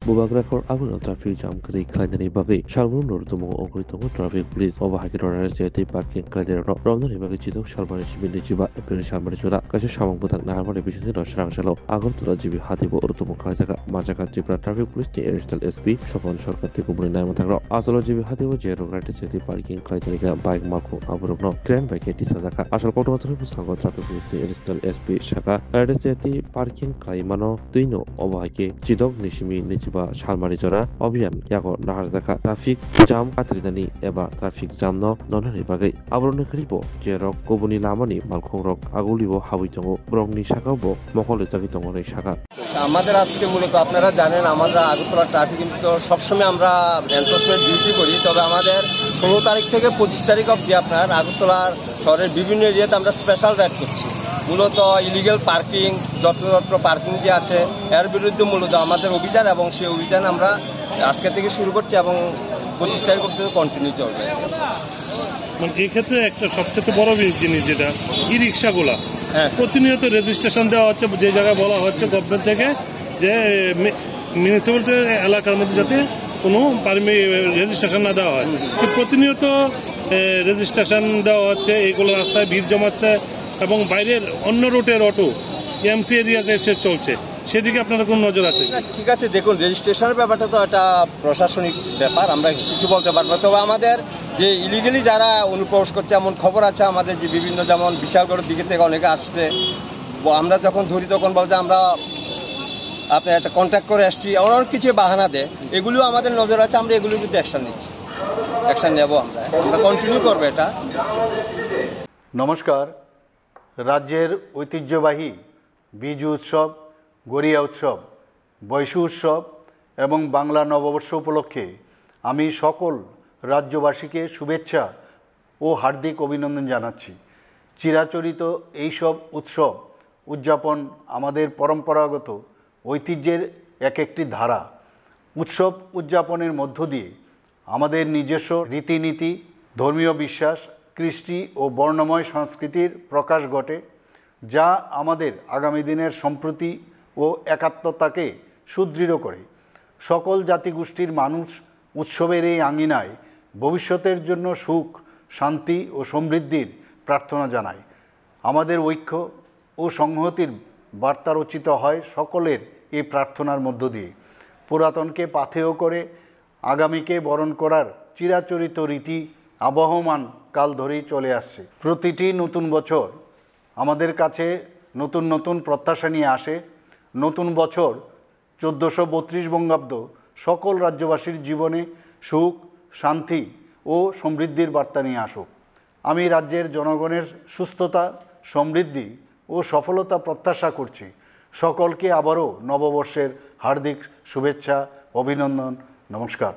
Bubagrapher Abuna traffic jam kari khainani bagai Shalmun Nortumo Ogritongo traffic police overhaket order jeti parking kaidero Romnani bagai chidok Shalmani Shibini Jiba April Shalmani Chura Kasha Shamang Butak Nahamani Bishan Roshrang Shalo Agartala Jibi Hatibo Urtumo Kazaka Majaka Jibra traffic police the Aristal SP Shopon Shorkat Kubuni Namatagro Asalo Jibi Hatibo Jero Gratis City parking kaidariga bike Marco Aburno Grand bike Tisazaka Asal Kotomatru Sango traffic police the Aristal SP Shaka Gratis City parking Kaimano Tuino overhake Chidok Nishimi Nichiba Shalmani Jora Obian Yago Naharzaka traffic jam Katrinani Eba traffic jam no Nonani Bagai Abrone Kribo Jerok Kobuni Lamani Malkong Rock Agulibo Hawitongo Brogni Shakabo Mokole Zagitongo Shaka আমাদের আজকে মূলত আপনারা জানেন আমরা Agartala traffic কিন্তু সবসময় আমরা enforcement duty করি তবে আমাদের 16 তারিখ থেকে 25 তারিখ অবধি আপনার আগরতলার শহরের বিভিন্ন এরিয়াতে আমরা স্পেশাল রাইড করছি মূলত ইলিগাল পার্কিং যত্রতত্র পার্কিং যে আছে এর বিরুদ্ধে মূলত আমাদের অভিযান এবং সেই অভিযান আমরা আজকে থেকে শুরু করছি এবং 25 তারিখ অবধি কন্টিনিউ চলবে মানে এই ক্ষেত্রে একটা সবচেয়ে বড় জিনিস যেটা ই রিক্সাগুলা প্রতিনিয়ত রেজিস্ট্রেশন দেওয়া হচ্ছে যে জায়গায় বলা হচ্ছে গভর্নমেন্ট থেকে যে মিউনিসিপ্যালিটি এলাকার মধ্যে যাতে কোনো রেজিস্ট্রেশন না দেওয়া হয় প্রতিনিয়ত রেজিস্ট্রেশন দেওয়া হচ্ছে এইগুলো রাস্তায় ভিড় জমাচ্ছে এবং বাইরের অন্য রুটের অটো এমসি এরিয়াতে এসে চলছে সেদিকে আপনাদের কোন নজর আছে ঠিক আছে দেখুন রেজিস্ট্রেশনের ব্যাপারটা তো একটা প্রশাসনিক ব্যাপার আমরা কিছু বলতে পারবো তবে আমাদের যে ইলিগালি যারা অনুপ্রবেশ করছে এমন খবর আছে আমাদের যে বিভিন্ন যেমন বিশালগড়ের দিকে থেকে অনেকে আসছে আমরা যখন ধরি তখন বলছে আমরা আপনার একটা কন্ট্যাক্ট করে আসছি অনেক কিছু বাহানা দেয় এগুলিও আমাদের নজর আছে আমরা এগুলির বিরুদ্ধে অ্যাকশন নিচ্ছি অ্যাকশন নেব আমরা কন্টিনিউ করবো এটা নমস্কার রাজ্যের ঐতিহ্যবাহী বিজু উৎসব গড়িয়া উৎসব বৈশু উৎসব এবং বাংলা নববর্ষ উপলক্ষে আমি সকল রাজ্যবাসীকে শুভেচ্ছা ও হার্দিক অভিনন্দন জানাচ্ছি চিরাচরিত এইসব উৎসব উদযাপন আমাদের পরম্পরাগত ঐতিহ্যের এক একটি ধারা উৎসব উদযাপনের মধ্য দিয়ে আমাদের নিজস্ব রীতিনীতি ধর্মীয় বিশ্বাস কৃষ্টি ও বর্ণময় সংস্কৃতির প্রকাশ ঘটে যা আমাদের আগামী দিনের সম্প্রীতি ও একাত্মতাকে সুদৃঢ় করে সকল জাতিগোষ্ঠীর মানুষ উৎসবের এই আঙিনায় ভবিষ্যতের জন্য সুখ শান্তি ও সমৃদ্ধির প্রার্থনা জানায় আমাদের ঐক্য ও সংহতির বার্তা রচিত হয় সকলের এই প্রার্থনার মধ্য দিয়ে পুরাতনকে পাথেয় করে আগামীকে বরণ করার চিরাচরিত রীতি আবহমান কাল ধরেই চলে আসছে প্রতিটি নতুন বছর আমাদের কাছে নতুন নতুন প্রত্যাশা নিয়ে আসে নতুন বছর 1432 বঙ্গাব্দ সকল রাজ্যবাসীর জীবনে সুখ শান্তি ও সমৃদ্ধির বার্তা নিয়ে আসুক আমি রাজ্যের জনগণের সুস্থতা সমৃদ্ধি ও সফলতা প্রত্যাশা করছি সকলকে আবারও নববর্ষের হার্দিক শুভেচ্ছা অভিনন্দন নমস্কার।